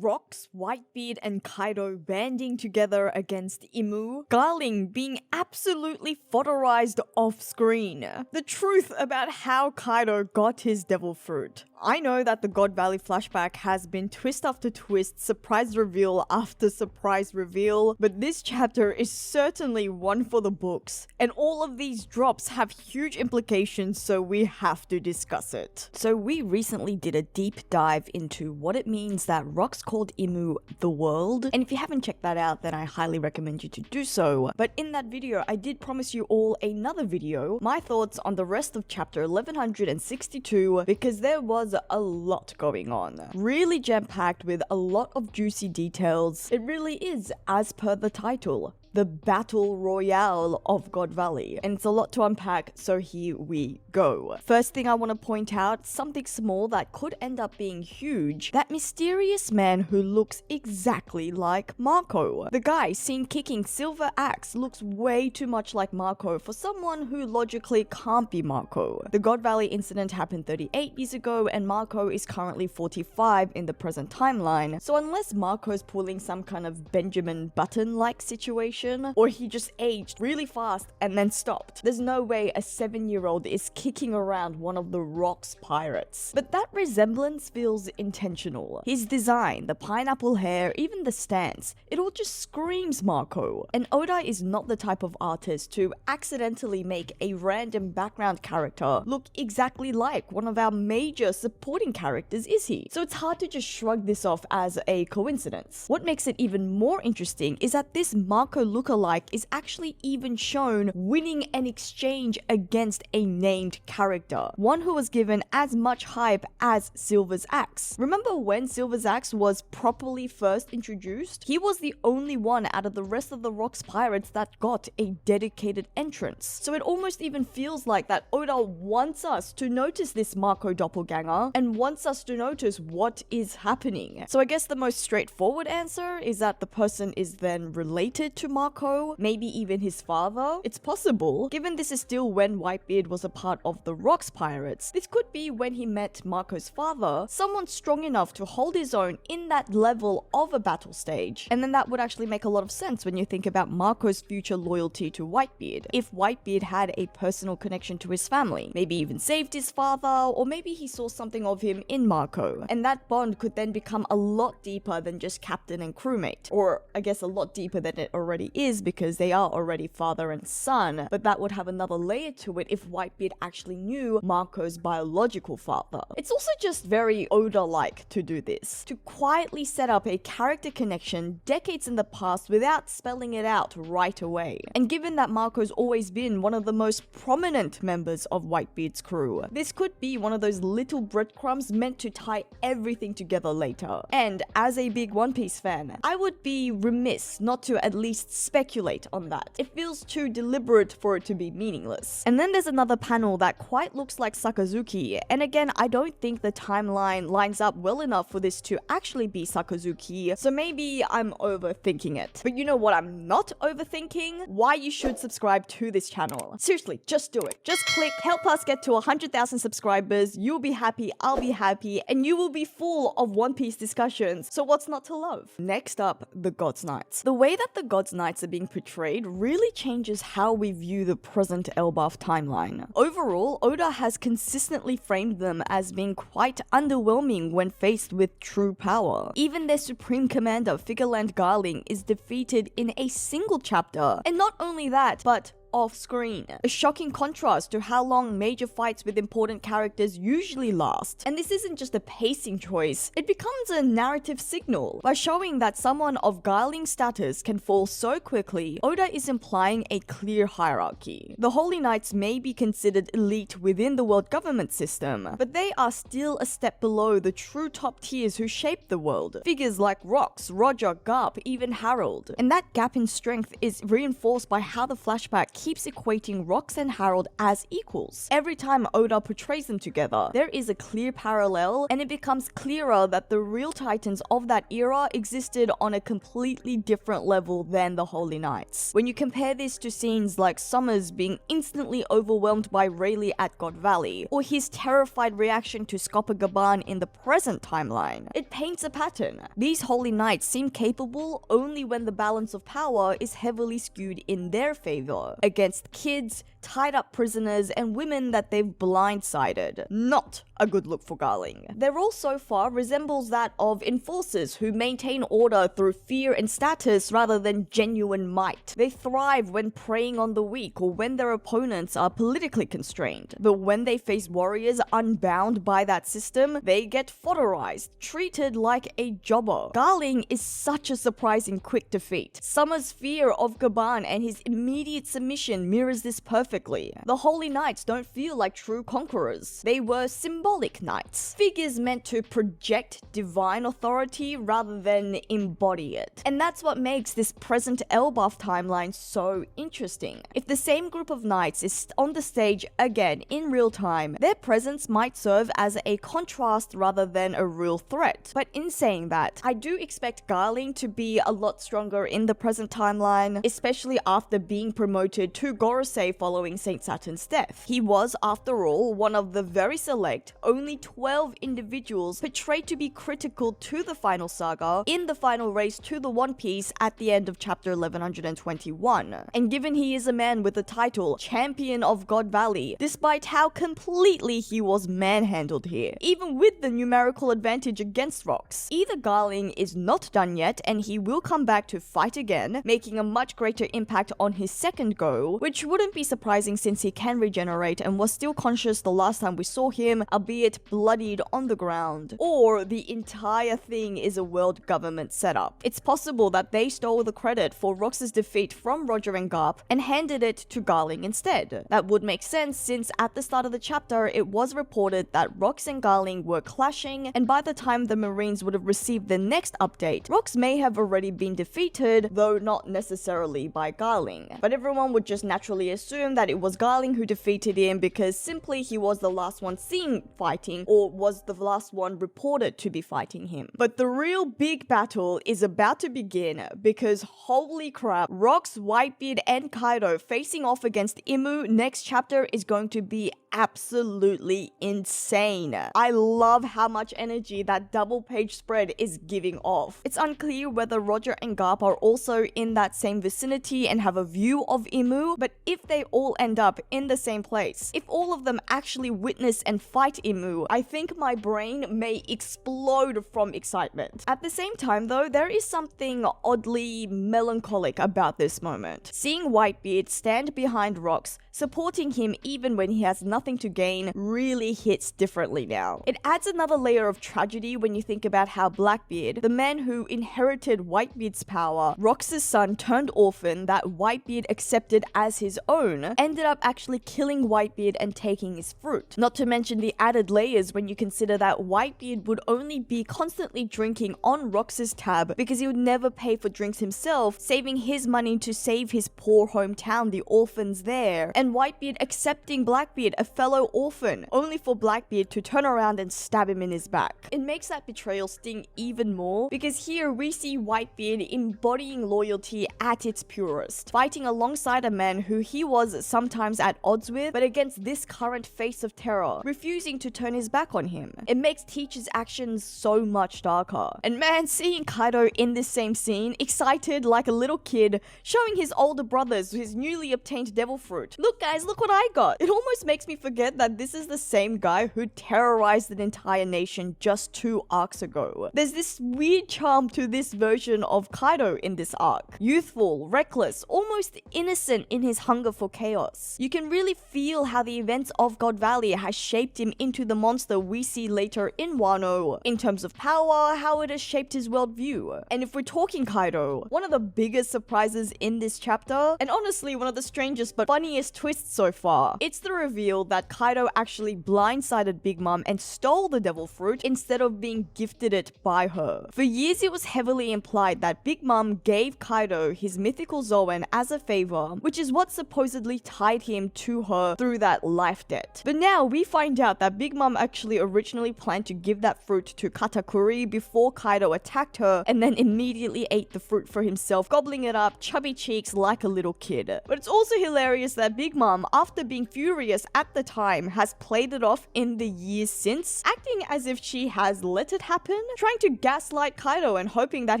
Rocks, Whitebeard and Kaido banding together against Imu, Garling being absolutely fodderized off-screen. The truth about how Kaido got his devil fruit. I know that the God Valley flashback has been twist after twist, surprise reveal after surprise reveal, but this chapter is certainly one for the books, and all of these drops have huge implications, so we have to discuss it. So we recently did a deep dive into what it means that Rocks called Imu the world, and if you haven't checked that out, then I highly recommend you to do so. But in that video, I did promise you all another video, my thoughts on the rest of chapter 1162, because there was a lot going on. Really jam-packed with a lot of juicy details. It really is, as per the title, the Battle Royale of God Valley. And it's a lot to unpack, so here we go. First thing I want to point out, something small that could end up being huge, that mysterious man who looks exactly like Marco. The guy seen kicking Silver Axe looks way too much like Marco for someone who logically can't be Marco. The God Valley incident happened 38 years ago, and Marco is currently 45 in the present timeline, so unless Marco's pulling some kind of Benjamin Button-like situation, or he just aged really fast and then stopped, there's no way a 7-year-old is kicking around one of the Rocks pirates. But that resemblance feels intentional. His design, the pineapple hair, even the stance, it all just screams Marco. And Oda is not the type of artist to accidentally make a random background character look exactly like one of our major supporting characters, is he? So it's hard to just shrug this off as a coincidence. What makes it even more interesting is that this Marco lookalike is actually even shown winning an exchange against a named character, one who was given as much hype as Silver's Axe. Remember when Silver's Axe was properly first introduced? He was the only one out of the rest of the Rocks pirates that got a dedicated entrance. So it almost even feels like that Oda wants us to notice this Marco doppelganger and wants us to notice what is happening. So I guess the most straightforward answer is that the person is then related to Marco, maybe even his father. It's possible, given this is still when Whitebeard was a part of the Rocks pirates. This could be when he met Marco's father, someone strong enough to hold his own in that level of a battle stage. And then that would actually make a lot of sense when you think about Marco's future loyalty to Whitebeard. If Whitebeard had a personal connection to his family, maybe even saved his father, or maybe he saw something of him in Marco. And that bond could then become a lot deeper than just captain and crewmate. Or I guess a lot deeper than it already is, because they are already father and son, but that would have another layer to it if Whitebeard actually knew Marco's biological father. It's also just very Oda-like to do this, to quietly set up a character connection decades in the past without spelling it out right away. And given that Marco's always been one of the most prominent members of Whitebeard's crew, this could be one of those little breadcrumbs meant to tie everything together later. And as a big One Piece fan, I would be remiss not to at least speculate on that. It feels too deliberate for it to be meaningless. And then there's another panel that quite looks like Sakazuki, and again, I don't think the timeline lines up well enough for this to actually be Sakazuki, so maybe I'm overthinking it. But you know what I'm not overthinking? Why you should subscribe to this channel. Seriously, just do it. Just click, help us get to 100,000 subscribers, you'll be happy, I'll be happy, and you will be full of One Piece discussions, so what's not to love? Next up, the God's Knights. The way that the God's Knights are being portrayed really changes how we view the present Elbaf timeline. Overall, Oda has consistently framed them as being quite underwhelming when faced with true power. Even their supreme commander, Figureland Garling, is defeated in a single chapter. And not only that, but off-screen. A shocking contrast to how long major fights with important characters usually last. And this isn't just a pacing choice, it becomes a narrative signal. By showing that someone of Garling's status can fall so quickly, Oda is implying a clear hierarchy. The Holy Knights may be considered elite within the world government system, but they are still a step below the true top tiers who shaped the world. Figures like Rocks, Roger, Garp, even Harold. And that gap in strength is reinforced by how the flashback keeps equating Rox and Harold as equals. Every time Oda portrays them together, there is a clear parallel, and it becomes clearer that the real titans of that era existed on a completely different level than the Holy Knights. When you compare this to scenes like Summers being instantly overwhelmed by Rayleigh at God Valley, or his terrified reaction to Scopa-Gaban in the present timeline, it paints a pattern. These Holy Knights seem capable only when the balance of power is heavily skewed in their favor, against kids, tied up prisoners, and women that they've blindsided. Not a good look for Garling. Their role so far resembles that of enforcers who maintain order through fear and status rather than genuine might. They thrive when preying on the weak or when their opponents are politically constrained. But when they face warriors unbound by that system, they get fodderized, treated like a jobber. Garling is such a surprising quick defeat. Summer's fear of Gaban and his immediate submission mirrors this perfectly. The Holy Knights don't feel like true conquerors. They were symbolic knights, figures meant to project divine authority rather than embody it. And that's what makes this present Elbaf timeline so interesting. If the same group of knights is on the stage again in real time, their presence might serve as a contrast rather than a real threat. But in saying that, I do expect Garling to be a lot stronger in the present timeline, especially after being promoted to Gorosei following Saint Saturn's death. He was, after all, one of the very select, only 12 individuals portrayed to be critical to the final saga in the final race to the One Piece at the end of chapter 1121. And given he is a man with the title Champion of God Valley, despite how completely he was manhandled here, even with the numerical advantage against Rox, either Garling is not done yet and he will come back to fight again, making a much greater impact on his second go, which wouldn't be surprising since he can regenerate and was still conscious the last time we saw him, albeit bloodied on the ground, or the entire thing is a world government setup. It's possible that they stole the credit for Rox's defeat from Roger and Garp and handed it to Garling instead. That would make sense since at the start of the chapter it was reported that Rox and Garling were clashing, and by the time the Marines would have received the next update, Rox may have already been defeated, though not necessarily by Garling. But everyone would just naturally assume that it was Garling who defeated him because simply he was the last one seen fighting, or was the last one reported to be fighting him. But the real big battle is about to begin because holy crap, Rox, Whitebeard, and Kaido facing off against Imu next chapter is going to be absolutely insane. I love how much energy that double page spread is giving off. It's unclear whether Roger and Garp are also in that same vicinity and have a view of Imu, but if they all end up in the same place, if all of them actually witness and fight Imu, I think my brain may explode from excitement. At the same time though, there is something oddly melancholic about this moment. Seeing Whitebeard stand behind Rox, supporting him even when he has nothing to gain, really hits differently now. It adds another layer of tragedy when you think about how Blackbeard, the man who inherited Whitebeard's power, Rox's son turned orphan that Whitebeard accepted as his own, ended up actually killing Whitebeard and taking his fruit. Not to mention the added layers when you consider that Whitebeard would only be constantly drinking on Rox's tab because he would never pay for drinks himself, saving his money to save his poor hometown, the orphans there, and Whitebeard accepting Blackbeard, a fellow orphan, only for Blackbeard to turn around and stab him in his back. It makes that betrayal sting even more because here we see Whitebeard embodying loyalty at its purest, fighting alongside a man who he was sometimes at odds with, but against this current face of terror, refusing to turn his back on him. It makes Teach's actions so much darker. And man, seeing Kaido in this same scene, excited like a little kid, showing his older brothers his newly obtained devil fruit. Look guys, look what I got. It almost makes me forget that this is the same guy who terrorized an entire nation just 2 arcs ago. There's this weird charm to this version of Kaido in this arc. Youthful, reckless, almost innocent in his hunger for chaos. You can really feel how the events of God Valley has shaped him into the monster we see later in Wano. In terms of power, how it has shaped his worldview. And if we're talking Kaido, one of the biggest surprises in this chapter, and honestly one of the strangest but funniest twists so far, it's the reveal that Kaido actually blindsided Big Mom and stole the devil fruit instead of being gifted it by her. For years it was heavily implied that Big Mom gave Kaido his mythical Zoan as a favor, which is what supposedly tied him to her through that life debt. But now we find out that Big Mom actually originally planned to give that fruit to Katakuri before Kaido attacked her, and then immediately ate the fruit for himself, gobbling it up, chubby cheeks like a little kid. But it's also hilarious that Big Mom, after being furious at the time, has played it off in the years since, acting as if she has let it happen, trying to gaslight Kaido and hoping that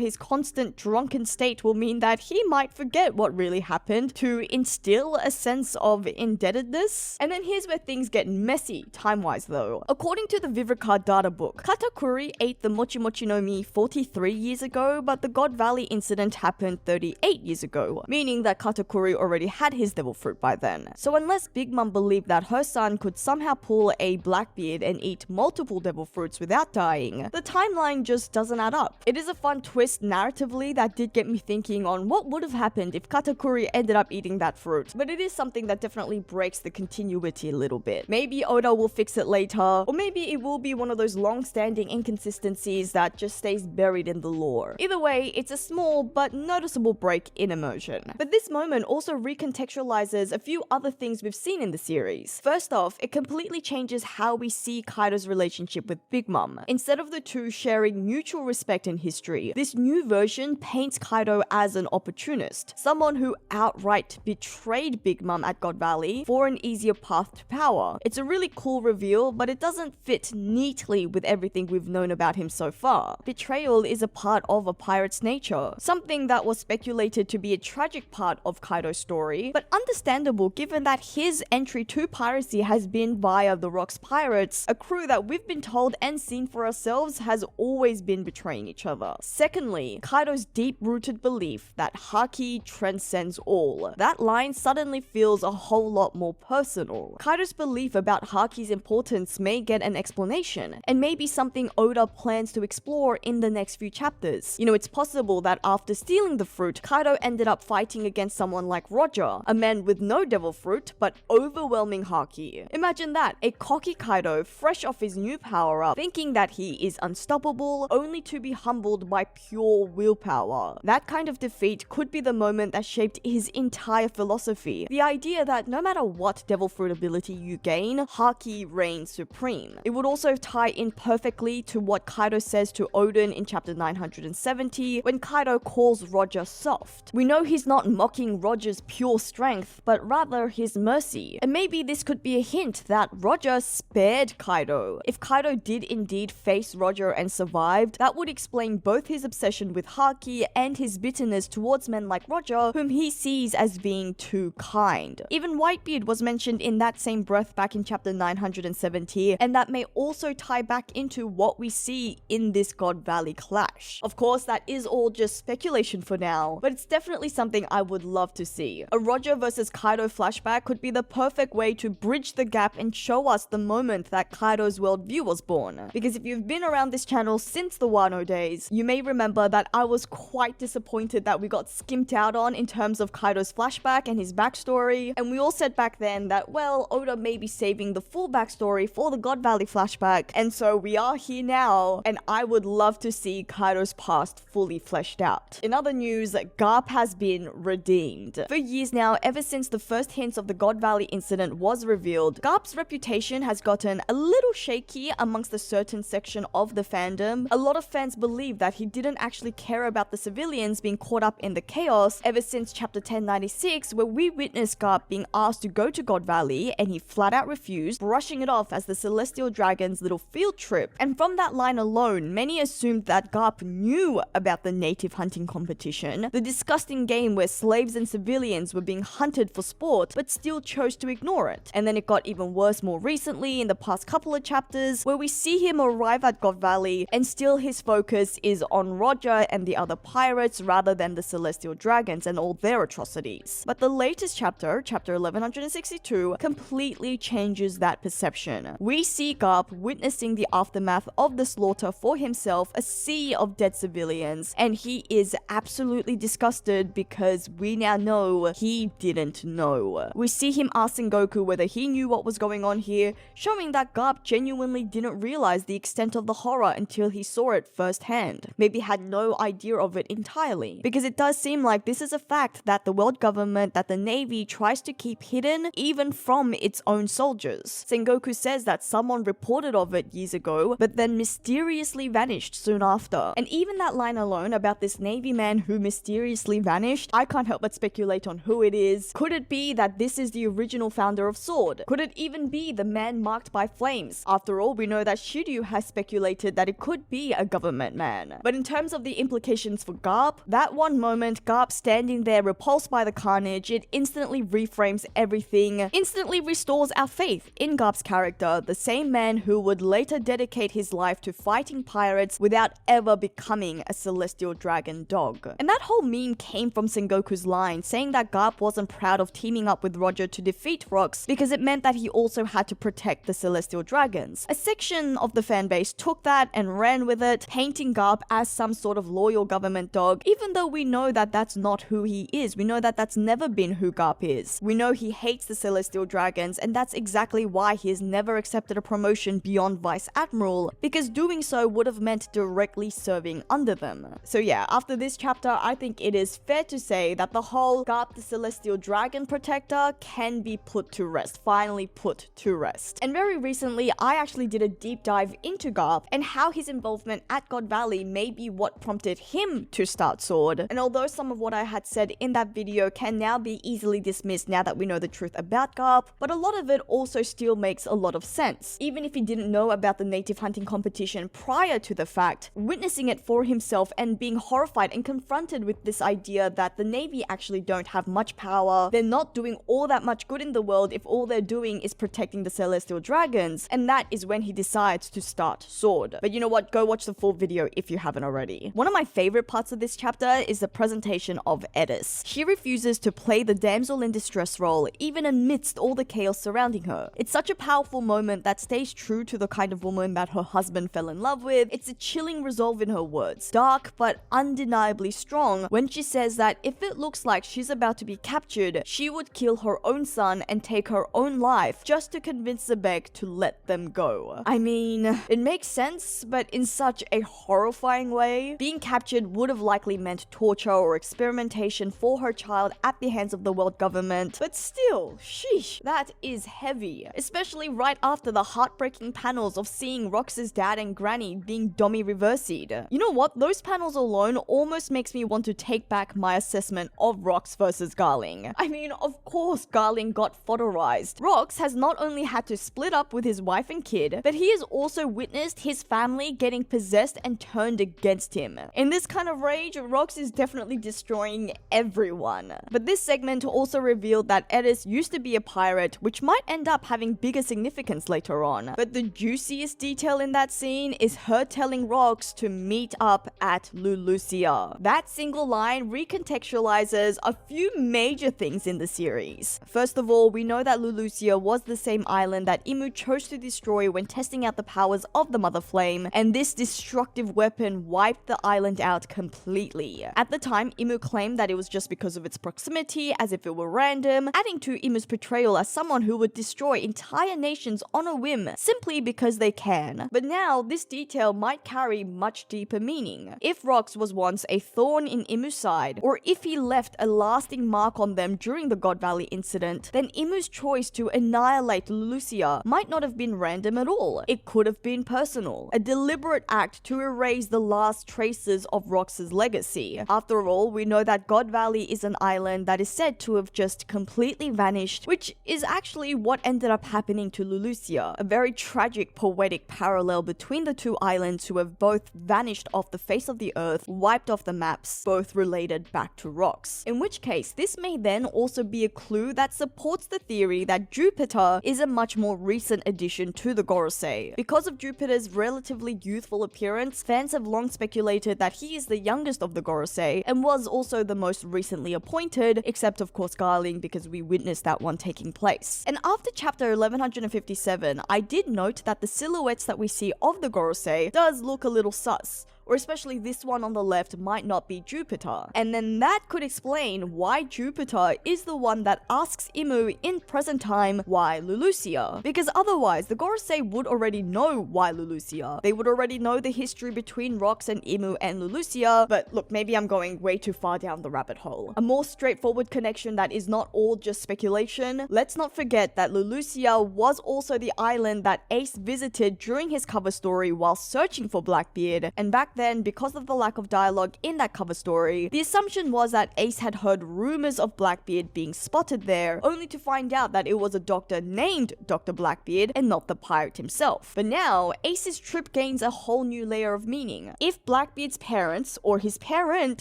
his constant drunken state will mean that he might forget what really happened to instill a sense of indebtedness. And then here's where things get messy time-wise though. According to the Vivica data book, Katakuri ate the Mochi Mochi no Mi 43 years ago, but the God Valley incident happened 38 years ago, meaning that Katakuri already had his devil fruit by then. So unless Big Mom believed that her son could somehow pull a Blackbeard and eat multiple devil fruits without dying, the timeline just doesn't add up. It is a fun twist narratively that did get me thinking on what would have happened if Katakuri ended up eating that fruit, but it is something that definitely breaks the continuity a little bit. Maybe Oda will fix it later, or maybe it will be one of those long-standing inconsistencies that just stays buried in the lore. Either way, it's a small but noticeable break in immersion. But this moment also recontextualizes a few other things we've seen in the series. First off, it completely changes how we see Kaido's relationship with Big Mom. Instead of the two sharing mutual respect in history, this new version paints Kaido as an opportunist, someone who outright betrayed Big Mom at God Valley for an easier path to power. It's a really cool reveal, but it doesn't fit neatly with everything we've known about him so far. Betrayal is a part of a pirate's nature, something that was speculated to be a tragic part of Kaido's story, but understandable given that his entry to piracy has been via the Rocks Pirates, a crew that we've been told and seen for ourselves has always been betraying each other. Secondly, Kaido's deep-rooted belief that Haki transcends all. That line suddenly feels a whole lot more personal. Kaido's belief about Haki's importance may get an explanation, and maybe something Oda plans to explore in the next few chapters. You know, it's possible that after stealing the fruit, Kaido ended up fighting against someone like Roger, a man with no devil fruit, but overwhelming Haki. Imagine that, a cocky Kaido, fresh off his new power-up, thinking that he is unstoppable, only to be humbled by pure willpower. That kind of defeat could be the moment that shaped his entire philosophy. The idea that no matter what devil fruit ability you gain, Haki reigns supreme. It would also tie in perfectly to what Kaido says to Oden in chapter 970 when Kaido calls Roger soft. We know he's not mocking Roger's pure strength, but rather his mercy. And maybe this could be a hint that Roger spared Kaido. If Kaido did indeed face Roger and survived, that would explain both his obsession with Haki and his bitterness towards men like Roger, whom he sees as being too kind. Even Whitebeard was mentioned in that same breath back in chapter 970, and that may also tie back into what we see in this God Valley clash. Of course, that is all just speculation for now, but it's definitely something I would love to see. A Roger versus Kaido flashback could be the perfect way to bridge the gap and show us the moment that Kaido's worldview was born. Because if you've been around this channel since the Wano days, you may remember that I was quite disappointed that we got skimped out on in terms of Kaido's flashback and his backstory, and we all said back then that, well, Oda may be saving the full backstory for the God Valley flashback, and so we are here now, and I would love to see Kaido's past fully fleshed out. In other news, Garp has been redeemed. For years now, ever since the first hints of the God Valley incident was revealed, Garp's reputation has gotten a little shaky amongst a certain section of the fandom. A lot of fans believe that he didn't actually care about the civilians being caught up in the chaos ever since chapter 1096, where we witnessed Garp being asked to go to God Valley and he flat out refused, brushing it off as the Celestial Dragon's little field trip. And from that line alone, many assumed that Garp knew about the native hunting competition, the disgusting game where slaves and civilians were being hunted for sport, but still chose to ignore it. And then it got even worse more recently in the past couple of chapters, where we see him arrive at God Valley and still his focus is on Roger and the other pirates rather than the Celestial Dragons and all their atrocities. But the latest chapter, chapter 1162, completely changes that perception. We see Garp witnessing the aftermath of the slaughter for himself, a sea of dead civilians, and he is absolutely disgusted because we now know he didn't know. We see him asking Goku whether he he knew what was going on here, showing that Garp genuinely didn't realize the extent of the horror until he saw it firsthand. Maybe had no idea of it entirely. Because it does seem like this is a fact that the world government, that the Navy tries to keep hidden even from its own soldiers. Sengoku says that someone reported of it years ago, but then mysteriously vanished soon after. And even that line alone about this Navy man who mysteriously vanished, I can't help but speculate on who it is. Could it be that this is the original founder of Sword? Could it even be the man marked by flames? After all, we know that Shiryu has speculated that it could be a government man. But in terms of the implications for Garp, that one moment, Garp standing there repulsed by the carnage, it instantly reframes everything, instantly restores our faith in Garp's character, the same man who would later dedicate his life to fighting pirates without ever becoming a celestial dragon dog. And that whole meme came from Sengoku's line saying that Garp wasn't proud of teaming up with Roger to defeat Rox because it meant that he also had to protect the celestial dragons. A section of the fanbase took that and ran with it, painting Garp as some sort of loyal government dog, even though we know that that's not who he is. We know that that's never been who Garp is. We know he hates the celestial dragons, and that's exactly why he has never accepted a promotion beyond Vice Admiral, because doing so would have meant directly serving under them. So yeah, after this chapter, I think it is fair to say that the whole Garp the Celestial Dragon Protector can be put to rest, finally put to rest. And very recently, I actually did a deep dive into Garp and how his involvement at God Valley may be what prompted him to start Sword. And although some of what I had said in that video can now be easily dismissed now that we know the truth about Garp, but a lot of it also still makes a lot of sense. Even if he didn't know about the native hunting competition prior to the fact, witnessing it for himself and being horrified and confronted with this idea that the Navy actually don't have much power, they're not doing all that much good in the world if all they're doing is protecting the celestial dragons, and that is when he decides to start Sword. But you know what, go watch the full video if you haven't already. One of my favorite parts of this chapter is the presentation of Edis. She refuses to play the damsel in distress role even amidst all the chaos surrounding her. It's such a powerful moment that stays true to the kind of woman that her husband fell in love with. It's a chilling resolve in her words, dark but undeniably strong, when she says that if it looks like she's about to be captured, she would kill her own son and take her own life just to convince Zebek to let them go. I mean, it makes sense, but in such a horrifying way. Being captured would have likely meant torture or experimentation for her child at the hands of the world government, but still, sheesh, that is heavy, especially right after the heartbreaking panels of seeing Rox's dad and granny being dummy reversied. You know what, those panels alone almost makes me want to take back my assessment of Rox versus Garling. I mean, of course Garling got photorized. Rox has not only had to split up with his wife and kid, but he has also witnessed his family getting possessed and turned against him. In this kind of rage, Rox is definitely destroying everyone. But this segment also revealed that Edis used to be a pirate, which might end up having bigger significance later on. But the juiciest detail in that scene is her telling Rox to meet up at Lulusia. That single line recontextualizes a few major things in the series. First of all, we know that Lulusia was the same island that Imu chose to destroy when testing out the powers of the Mother Flame, and this destructive weapon wiped the island out completely. At the time, Imu claimed that it was just because of its proximity, as if it were random, adding to Imu's portrayal as someone who would destroy entire nations on a whim, simply because they can. But now, this detail might carry much deeper meaning. If Rox was once a thorn in Imu's side, or if he left a lasting mark on them during the God Valley incident, then Imu's choice to annihilate Lulusia might not have been random at all. It could have been personal, a deliberate act to erase the last traces of Rox's legacy. After all, we know that God Valley is an island that is said to have just completely vanished, which is actually what ended up happening to Lulusia. A very tragic, poetic parallel between the two islands who have both vanished off the face of the earth, wiped off the maps, both related back to Rox. In which case, this may then also be a clue that supports the theory that Jupiter is a much more recent addition to the Gorosei. Because of Jupiter's relatively youthful appearance, fans have long speculated that he is the youngest of the Gorosei and was also the most recently appointed, except of course Garling, because we witnessed that one taking place. And after chapter 1157, I did note that the silhouettes that we see of the Gorosei does look a little sus. or especially this one on the left might not be Jupiter. And then that could explain why Jupiter is the one that asks Imu in present time why Lulusia. Because otherwise, the Gorosei would already know why Lulusia. They would already know the history between Rox and Imu and Lulusia, but look, maybe I'm going way too far down the rabbit hole. A more straightforward connection that is not all just speculation. Let's not forget that Lulusia was also the island that Ace visited during his cover story while searching for Blackbeard, and back then, because of the lack of dialogue in that cover story, the assumption was that Ace had heard rumors of Blackbeard being spotted there, only to find out that it was a doctor named Dr. Blackbeard and not the pirate himself. But now, Ace's trip gains a whole new layer of meaning. If Blackbeard's parents, or his parent,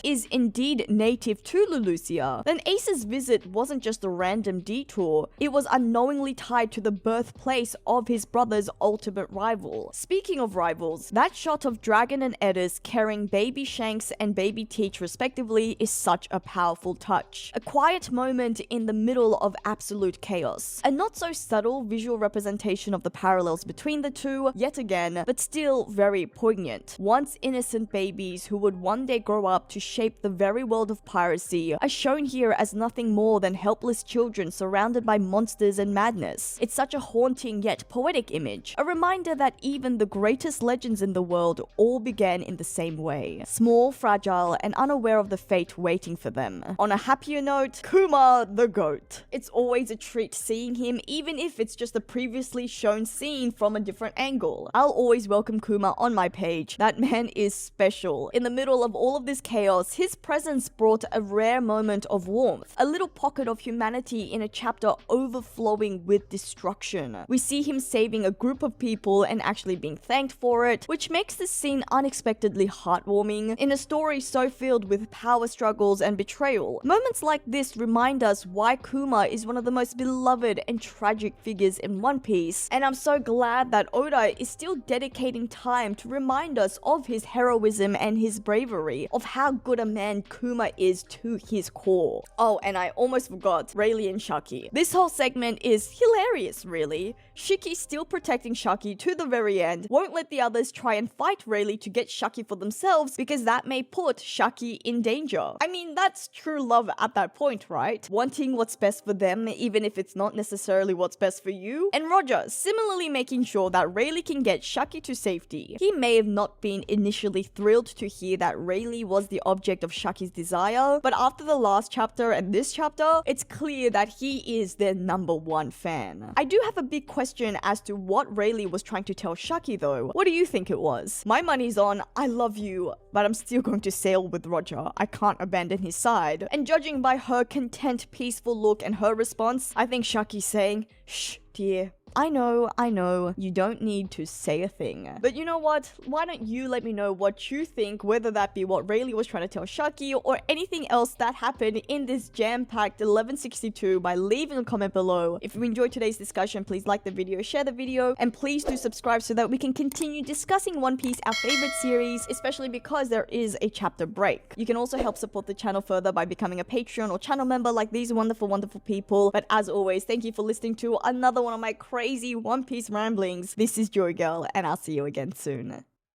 is indeed native to Lulusia, then Ace's visit wasn't just a random detour, it was unknowingly tied to the birthplace of his brother's ultimate rival. Speaking of rivals, that shot of Dragon and Edis carrying baby Shanks and baby Teach respectively is such a powerful touch. A quiet moment in the middle of absolute chaos. A not so subtle visual representation of the parallels between the two, yet again, but still very poignant. Once innocent babies who would one day grow up to shape the very world of piracy are shown here as nothing more than helpless children surrounded by monsters and madness. It's such a haunting yet poetic image, a reminder that even the greatest legends in the world all began in the same way. Small, fragile, and unaware of the fate waiting for them. On a happier note, Kuma the GOAT. It's always a treat seeing him, even if it's just a previously shown scene from a different angle. I'll always welcome Kuma on my page. That man is special. In the middle of all of this chaos, his presence brought a rare moment of warmth, a little pocket of humanity in a chapter overflowing with destruction. We see him saving a group of people and actually being thanked for it, which makes this scene unexpectedly heartwarming in a story so filled with power struggles and betrayal. Moments like this remind us why Kuma is one of the most beloved and tragic figures in One Piece, and I'm so glad that Oda is still dedicating time to remind us of his heroism and his bravery, of how good a man Kuma is to his core. Oh, and I almost forgot Rayleigh and Shaki. This whole segment is hilarious, really. Shiki still protecting Shaki to the very end, won't let the others try and fight Rayleigh to get Shaki for themselves because that may put Shaki in danger. I mean, that's true love at that point, right? Wanting what's best for them even if it's not necessarily what's best for you. And Roger similarly making sure that Rayleigh can get Shaki to safety. He may have not been initially thrilled to hear that Rayleigh was the object of Shaki's desire, but after the last chapter and this chapter, it's clear that he is their #1 fan. I do have a big question as to what Rayleigh was trying to tell Shaki though. What do you think it was? My money's on I love you, but I'm still going to sail with Roger. I can't abandon his side. And judging by her content, peaceful look and her response, I think Shaki's saying, shh, dear. I know, you don't need to say a thing. But you know what? Why don't you let me know what you think, whether that be what Rayleigh was trying to tell Shaki or anything else that happened in this jam-packed 1162 by leaving a comment below. If you enjoyed today's discussion, please like the video, share the video, and please do subscribe so that we can continue discussing One Piece, our favorite series, especially because there is a chapter break. You can also help support the channel further by becoming a Patreon or channel member like these wonderful people. But as always, thank you for listening to another one of my crazy One Piece ramblings. This is JoyGirl, and I'll see you again soon.